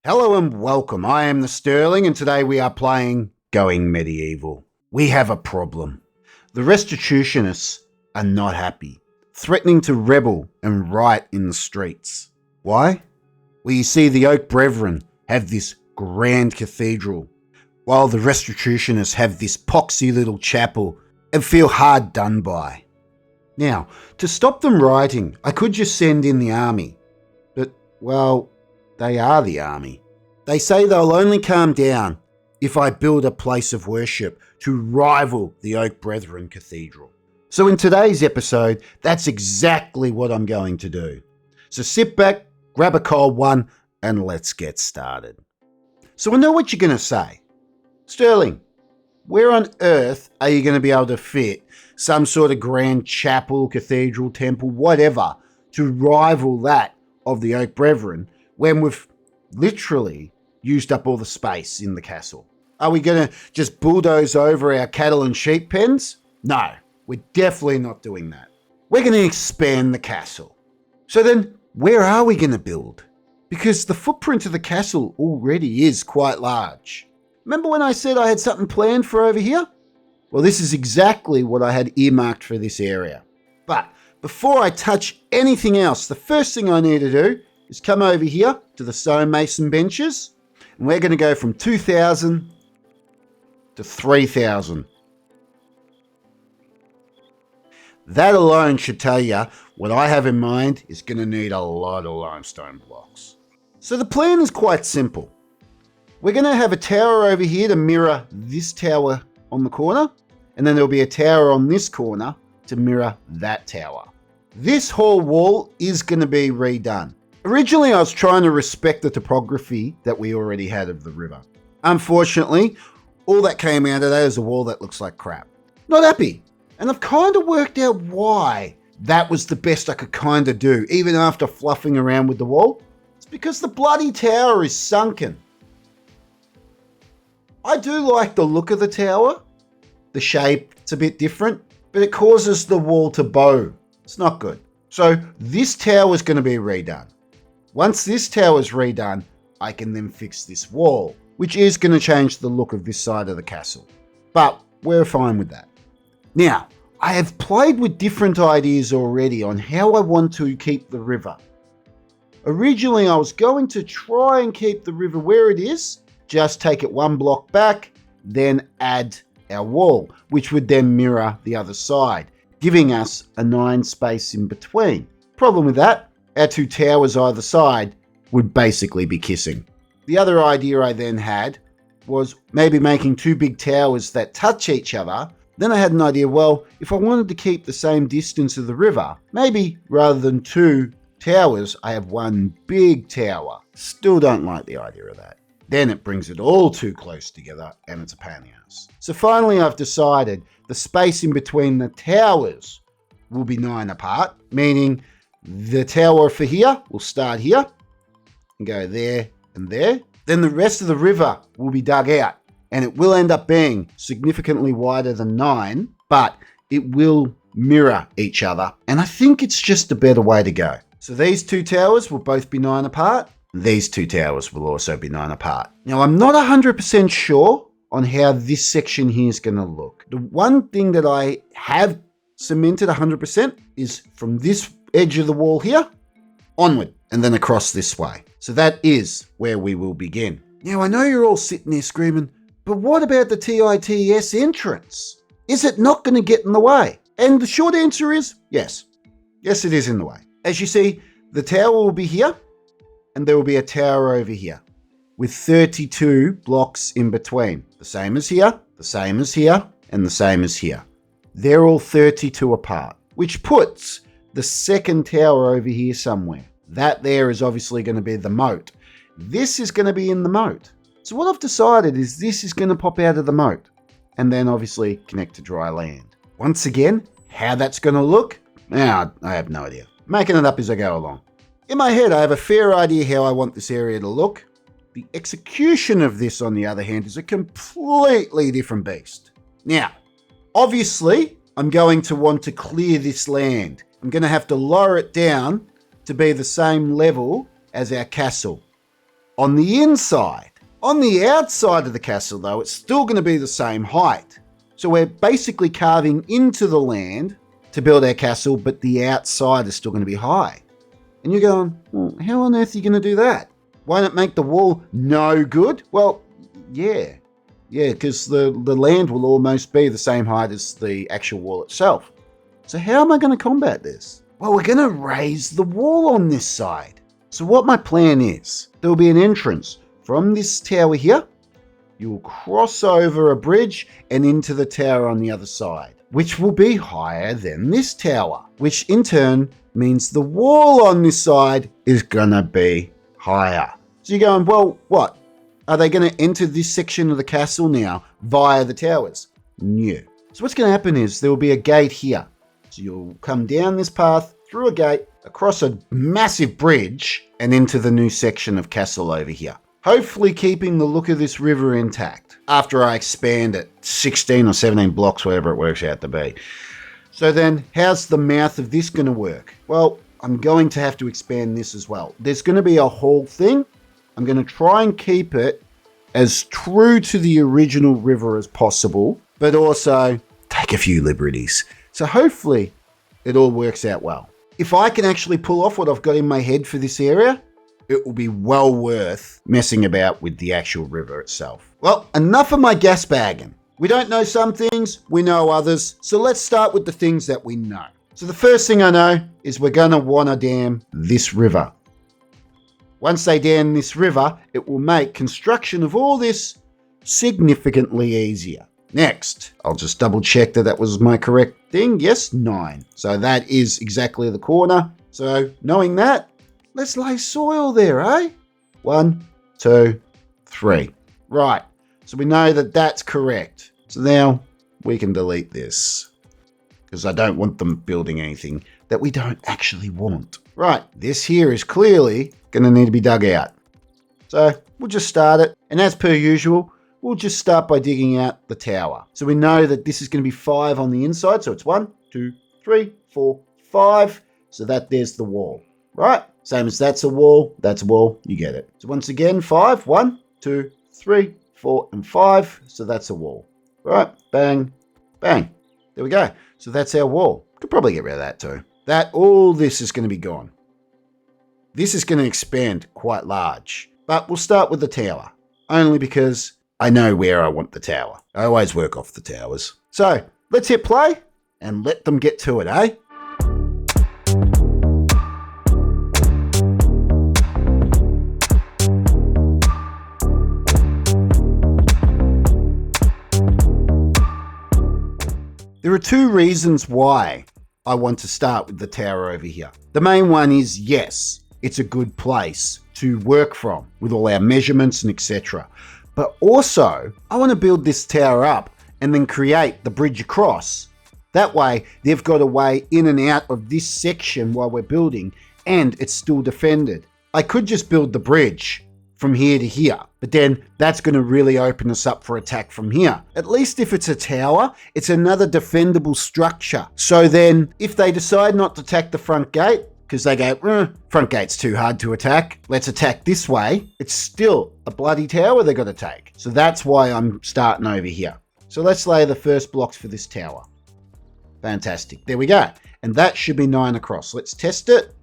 Hello and welcome. I am the Sterling and today we are playing Going Medieval. We have a problem. The Restitutionists are not happy, threatening to rebel and riot in the streets. Why? Well, you see, the Oak Brethren have this grand cathedral, while the Restitutionists have this poxy little chapel and feel hard done by. Now, to stop them rioting, I could just send in the army, but, well, they are the army. They say they'll only calm down if I build a place of worship to rival the Oak Brethren Cathedral. So in today's episode, that's exactly what I'm going to do. So sit back, grab a cold one, and let's get started. So I know what you're going to say. Sterling, where on earth are you going to be able to fit some sort of grand chapel, cathedral, temple, whatever, to rival that of the Oak Brethren when we've literally used up all the space in the castle? Are we going to just bulldoze over our cattle and sheep pens? No, we're definitely not doing that. We're going to expand the castle. So then, where are we going to build? Because the footprint of the castle already is quite large. Remember when I said I had something planned for over here? Well, this is exactly what I had earmarked for this area. But before I touch anything else, the first thing I need to do is come over here to the stonemason benches, and we're going to go from 2,000 to 3,000. That alone should tell you what I have in mind is going to need a lot of limestone blocks. So the plan is quite simple. We're going to have a tower over here to mirror this tower on the corner, and then there'll be a tower on this corner to mirror that tower. This whole wall is going to be redone. Originally, I was trying to respect the topography that we already had of the river. Unfortunately, all that came out of that is a wall that looks like crap. Not happy. And I've kind of worked out why that was the best I could kind of do, even after fluffing around with the wall. It's because the bloody tower is sunken. I do like the look of the tower. The shape, it's a bit different, but it causes the wall to bow. It's not good. So this tower is going to be redone. Once this tower is redone, I can then fix this wall, which is going to change the look of this side of the castle. But we're fine with that. Now, I have played with different ideas already on how I want to keep the river. Originally, I was going to try and keep the river where it is, just take it one block back, then add our wall, which would then mirror the other side, giving us a 9 space in between. Problem with that, our 2 towers either side would basically be kissing. The other idea I then had was maybe making 2 big towers that touch each other. Then I had an idea, well, if I wanted to keep the same distance of the river, maybe rather than 2 towers, I have 1 big tower. Still don't like the idea of that. Then it brings it all too close together and it's a pain in the ass. So finally I've decided the space in between the towers will be 9 apart, meaning the tower for here will start here and go there and there. Then the rest of the river will be dug out and it will end up being significantly wider than 9, but it will mirror each other. And I think it's just a better way to go. So these 2 towers will both be 9 apart. These 2 towers will also be 9 apart. Now, I'm not 100% sure on how this section here is going to look. The one thing that I have cemented 100% is from this edge of the wall here onward and then across this way. So that is where we will begin. Now, I know you're all sitting there screaming, but what about the TITS entrance? Is it not going to get in the way? And the short answer is yes. Yes, it is in the way. As you see, the tower will be here and there will be a tower over here with 32 blocks in between. The same as here, the same as here, and the same as here. They're all 32 apart, which puts the second tower over here somewhere. That there is obviously going to be the moat. This is going to be in the moat. So what I've decided is this is going to pop out of the moat and then obviously connect to dry land. Once again, how that's going to look, I have no idea. Making it up as I go along. In my head, I have a fair idea how I want this area to look. The execution of this, on the other hand, is a completely different beast. Now, obviously, I'm going to want to clear this land. I'm going to have to lower it down to be the same level as our castle. on the inside. On the outside of the castle, though, it's still going to be the same height. So we're basically carving into the land to build our castle, but the outside is still going to be high. And you're going, well, how on earth are you going to do that? Won't it make the wall no good? Well, yeah, because the land will almost be the same height as the actual wall itself. So how am I going to combat this? Well, we're going to raise the wall on this side. So what my plan is, there will be an entrance from this tower here. You will cross over a bridge and into the tower on the other side, which will be higher than this tower, which in turn means the wall on this side is going to be higher. So you're going, well, what? Are they going to enter this section of the castle now via the towers? No. So what's going to happen is there will be a gate here. So you'll come down this path, through a gate, across a massive bridge, and into the new section of castle over here. Hopefully keeping the look of this river intact after I expand it 16 or 17 blocks, whatever it works out to be. So then, how's the mouth of this going to work? Well, I'm going to have to expand this as well. There's going to be a whole thing. I'm going to try and keep it as true to the original river as possible, but also take a few liberties. So hopefully it all works out well. If I can actually pull off what I've got in my head for this area, it will be well worth messing about with the actual river itself. Well, enough of my gas bagging. We don't know some things, we know others. So let's start with the things that we know. So the first thing I know is we're going to want to dam this river. Once they dam this river, it will make construction of all this significantly easier. Next, I'll just double check that was my correct thing. Yes, 9. So that is exactly the corner. So knowing that, let's lay soil there, eh? 1, 2, 3. Right. So we know that that's correct. So now we can delete this because I don't want them building anything that we don't actually want. Right. This here is clearly going to need to be dug out. So we'll just start it. And as per usual, we'll just start by digging out the tower. So we know that this is going to be 5 on the inside. So it's 1, 2, 3, 4, 5. So there's the wall. Right? Same as that's a wall, you get it. So once again, 5, 1, 2, 3, 4, and 5. So that's a wall. Right? Bang, bang. There we go. So that's our wall. Could probably get rid of that too. All this is going to be gone. This is going to expand quite large. But we'll start with the tower. Only because I know where I want the tower. I always work off the towers. So let's hit play and let them get to it, eh? There are 2 reasons why I want to start with the tower over here. The main one is, yes, it's a good place to work from with all our measurements and etc. But also, I want to build this tower up and then create the bridge across. That way, they've got a way in and out of this section while we're building, and it's still defended. I could just build the bridge from here to here, but then that's going to really open us up for attack from here. At least if it's a tower, it's another defendable structure. So then if they decide not to attack the front gate, because they go, front gate's too hard to attack, let's attack this way, it's still a bloody tower they've got to take. So that's why I'm starting over here. So let's lay the first blocks for this tower. Fantastic. There we go. And that should be 9 across. Let's test it.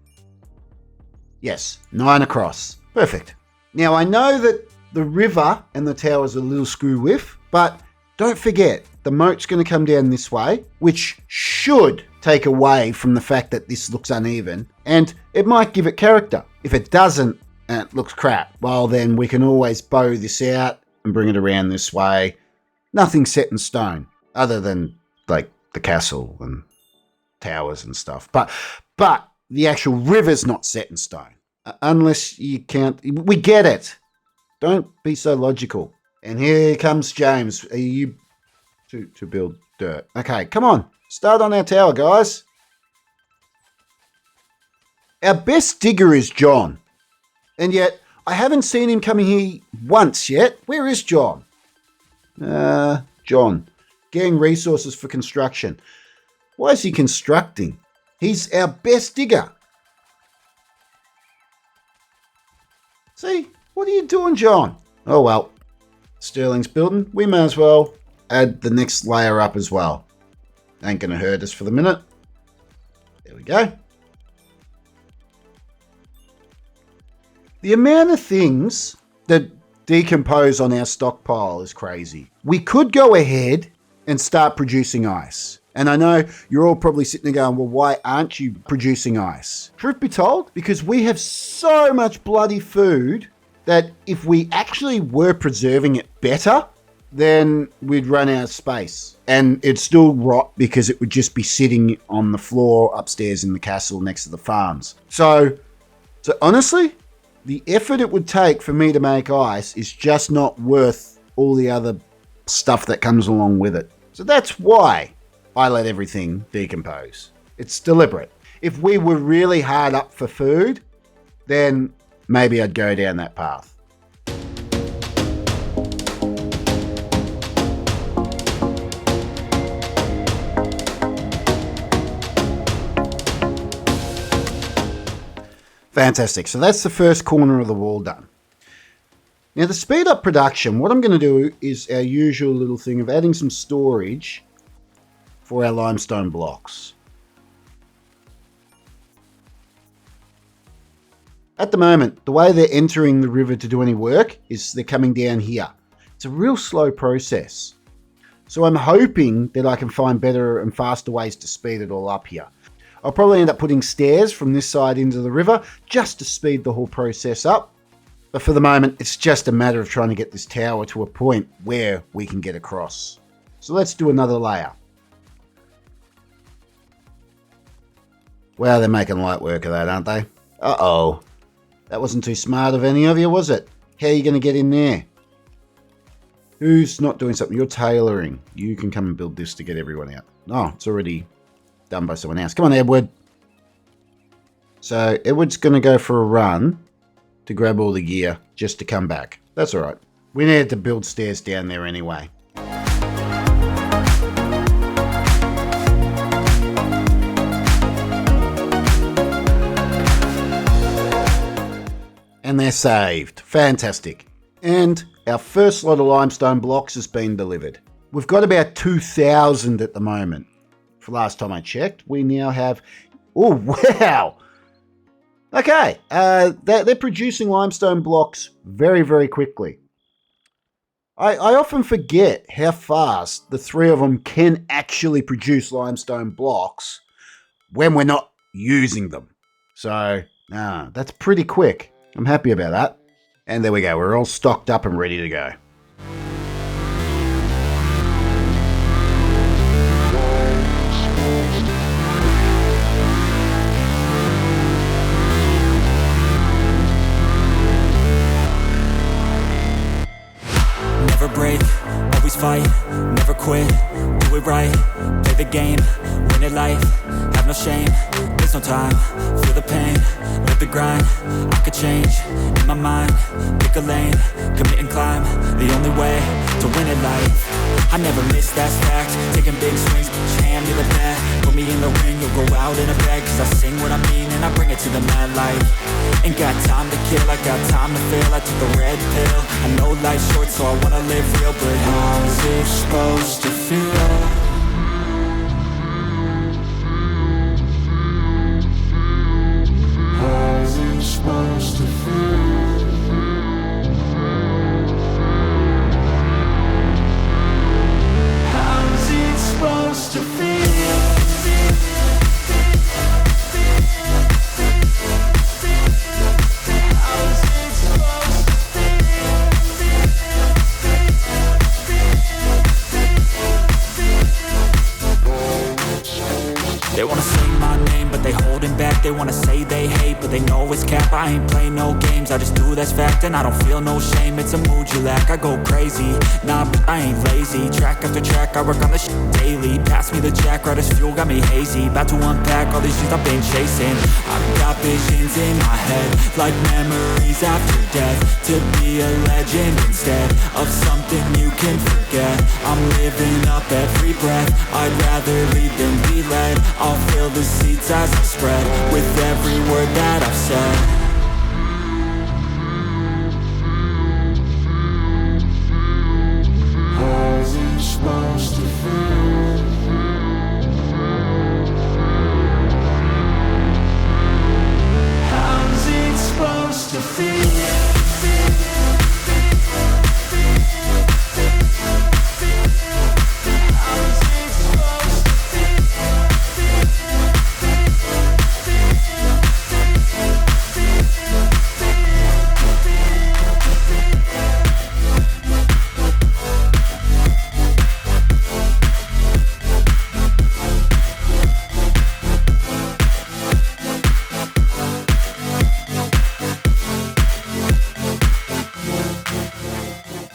Yes, 9 across. Perfect. Now, I know that the river and the tower's a little screw with, but don't forget, the moat's going to come down this way, which should take away from the fact that this looks uneven, and it might give it character. If it doesn't, and it looks crap, well, then we can always bow this out and bring it around this way. Nothing set in stone, other than, like, the castle and towers and stuff. But the actual river's not set in stone. Unless you count, we get it. Don't be so logical. And here comes James. Are you to build dirt? Okay, come on. Start on our tower, guys. Our best digger is John. And yet, I haven't seen him coming here once yet. Where is John? John. Getting resources for construction. Why is he constructing? He's our best digger. See, What are you doing, John? Oh well, Sterling's building. We may as well add the next layer up as well. Ain't gonna hurt us for the minute. There we go. The amount of things that decompose on our stockpile is crazy. We could go ahead and start producing ice. And I know you're all probably sitting there going, well, why aren't you producing ice? Truth be told, because we have so much bloody food that if we actually were preserving it better, then we'd run out of space. And it'd still rot because it would just be sitting on the floor upstairs in the castle next to the farms. So honestly, the effort it would take for me to make ice is just not worth all the other stuff that comes along with it. So that's why I let everything decompose. It's deliberate. If we were really hard up for food, then maybe I'd go down that path. Fantastic. So that's the first corner of the wall done. Now to speed up production, what I'm going to do is our usual little thing of adding some storage for our limestone blocks. At the moment, the way they're entering the river to do any work is they're coming down here. It's a real slow process. So I'm hoping that I can find better and faster ways to speed it all up here. I'll probably end up putting stairs from this side into the river just to speed the whole process up. But for the moment, it's just a matter of trying to get this tower to a point where we can get across. So let's do another layer. Wow, they're making light work of that, aren't they? Uh-oh. That wasn't too smart of any of you, was it? How are you going to get in there? Who's not doing something? You're tailoring. You can come and build this to get everyone out. Oh, it's already done by someone else. Come on, Edward. So Edward's going to go for a run to grab all the gear just to come back. That's all right. We needed to build stairs down there anyway. And they're saved. Fantastic. And our first lot of limestone blocks has been delivered. We've got about 2,000 at the moment. For last time I checked, we now have... Oh, wow! Okay, they're producing limestone blocks very, very quickly. I often forget how fast the three of them can actually produce limestone blocks when we're not using them. So, that's pretty quick. I'm happy about that. And there we go, we're all stocked up and ready to go. Break, always fight, never quit, do it right, play the game, win it life, have no shame, there's no time, feel the pain, live the grind, I could change, in my mind, pick a lane, commit and climb, the only way to win it life, I never miss, that's fact, taking big swings, put your hand to the bat, put me in the ring, you'll go out in a bag, cause I sing what I mean and I bring it to the mad light, ain't got time to kill, I got time to feel, I took the red pill, I know life's short so I wanna live real, but how's it supposed to feel? How's it supposed to feel? How's it supposed to feel? They wanna say my name, but they holding back. They wanna say they hate, but they know it's cap. I ain't play no games, I just do that's fact. And I don't feel no shame, it's a mood you lack. I go crazy, nah, but I ain't lazy. Track after track, I work on this shit daily. Pass me the jack, right as fuel, got me hazy. About to unpack all these things I've been chasing. I've got visions in my head, like memories after death. To be a legend instead of something you can forget. I'm living up every breath, I'd rather lead than be led. I'll fill the seats as I spread with every word that I've said.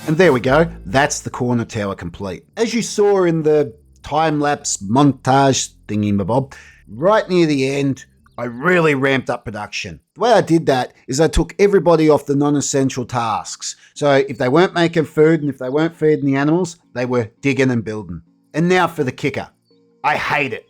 And there we go. That's the corner tower complete. As you saw in the time-lapse montage thingy-mabob, right near the end, I really ramped up production. The way I did that is I took everybody off the non-essential tasks. So if they weren't making food and if they weren't feeding the animals, they were digging and building. And now for the kicker. I hate it.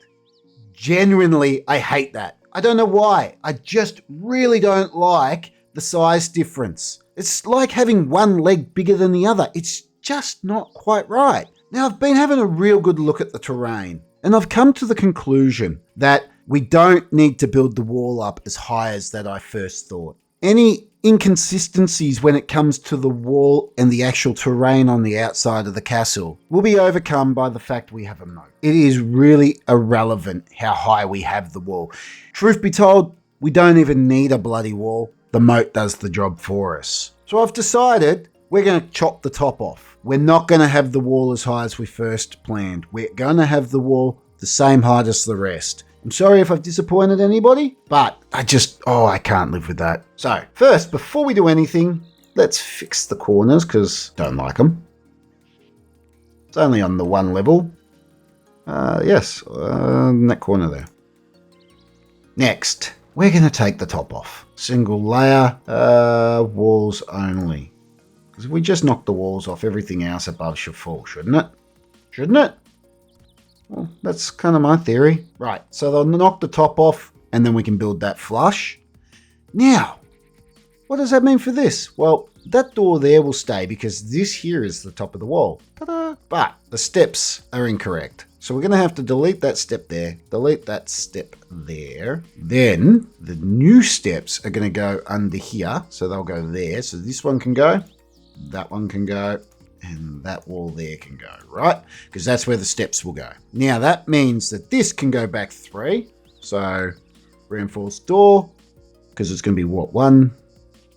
Genuinely, I hate that. I don't know why. I just really don't like the size difference. It's like having one leg bigger than the other. It's just not quite right. Now, I've been having a real good look at the terrain, and I've come to the conclusion that we don't need to build the wall up as high as that I first thought. Any inconsistencies when it comes to the wall and the actual terrain on the outside of the castle will be overcome by the fact we have a moat. It is really irrelevant how high we have the wall. Truth be told, we don't even need a bloody wall. The moat does the job for us. So I've decided we're going to chop the top off. We're not going to have the wall as high as we first planned. We're going to have the wall the same height as the rest. I'm sorry if I've disappointed anybody, but I can't live with that. So first, before we do anything, let's fix the corners because I don't like them. It's only on the one level. That corner there. Next, we're going to take the top off. Single layer, walls only. Because if we just knock the walls off, everything else above should fall, shouldn't it? Shouldn't it? Well, that's kind of my theory. Right, so they'll knock the top off and then we can build that flush. Now, what does that mean for this? Well, that door there will stay because this here is the top of the wall. Ta-da! But the steps are incorrect. So we're going to have to delete that step there, delete that step there. Then the new steps are going to go under here. So they'll go there. So this one can go, that one can go, and that wall there can go, right? Because that's where the steps will go. Now that means that this can go back 3. So reinforced door, because it's going to be what, 1,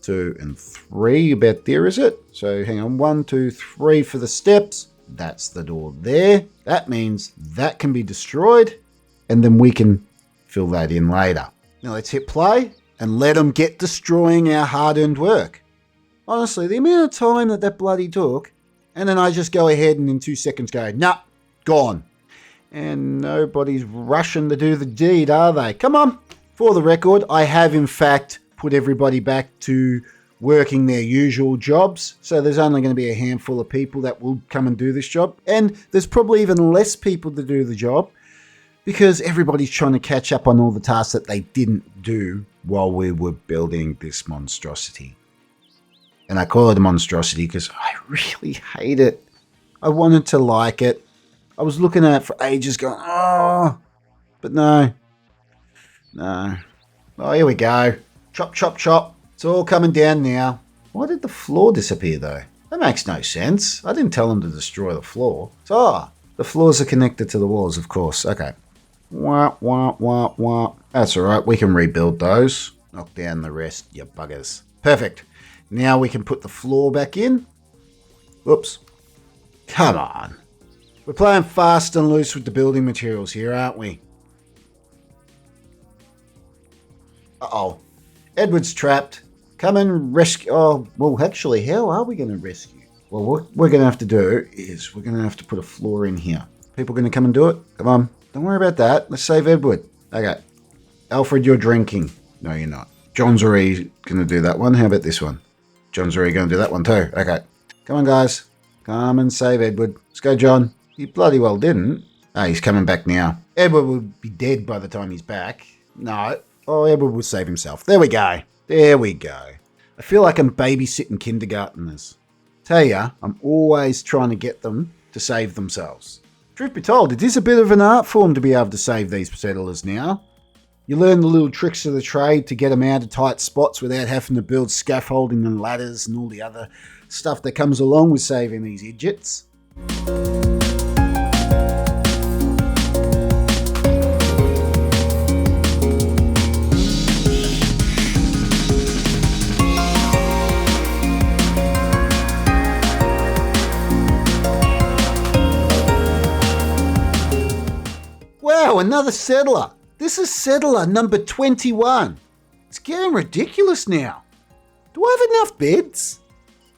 2, and 3. About there, is it? So hang on, 1, 2, 3 for the steps. That's the door there. That means that can be destroyed, and then we can fill that in later. Now let's hit play and let them get destroying our hard-earned work. Honestly, the amount of time that bloody took, and then I just go ahead and in 2 seconds go, nah, gone. And nobody's rushing to do the deed, are they? Come on. For the record, I have in fact put everybody back to working their usual jobs. So there's only going to be a handful of people that will come and do this job. And there's probably even less people to do the job because everybody's trying to catch up on all the tasks that they didn't do while we were building this monstrosity. And I call it a monstrosity because I really hate it. I wanted to like it. I was looking at it for ages going, but no. Oh, here we go. Chop, chop, chop. It's all coming down now. Why did the floor disappear though? That makes no sense. I didn't tell them to destroy the floor. So, the floors are connected to the walls, of course. Okay. Wah, wah, wah, wah. That's all right. We can rebuild those. Knock down the rest, you buggers. Perfect. Now we can put the floor back in. Whoops. Come on. We're playing fast and loose with the building materials here, aren't we? Uh-oh. Edward's trapped. Come and rescue. Oh, well, actually, how are we going to rescue? Well, what we're going to have to do is we're going to have to put a floor in here. People going to come and do it? Come on. Don't worry about that. Let's save Edward. Okay. Alfred, you're drinking. No, you're not. John's already going to do that one. How about this one? John's already going to do that one too. Okay. Come on, guys. Come and save Edward. Let's go, John. He bloody well didn't. Oh, he's coming back now. Edward will be dead by the time he's back. No. Oh, Edward will save himself. There we go. There we go. I feel like I'm babysitting kindergarteners. Tell ya, I'm always trying to get them to save themselves. Truth be told, it is a bit of an art form to be able to save these settlers now. You learn the little tricks of the trade to get them out of tight spots without having to build scaffolding and ladders and all the other stuff that comes along with saving these idiots. Wow, another settler. This is settler number 21. It's getting ridiculous now. Do I have enough beds?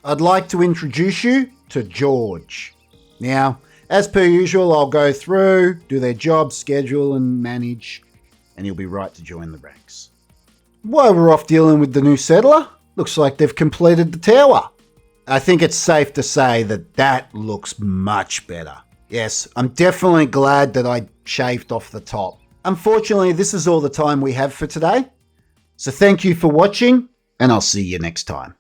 I'd like to introduce you to George. Now, as per usual, I'll go through, do their job, schedule and manage, and he'll be right to join the ranks. While we're off dealing with the new settler, looks like they've completed the tower. I think it's safe to say that that looks much better. Yes, I'm definitely glad that I shaved off the top. Unfortunately, this is all the time we have for today. So thank you for watching, and I'll see you next time.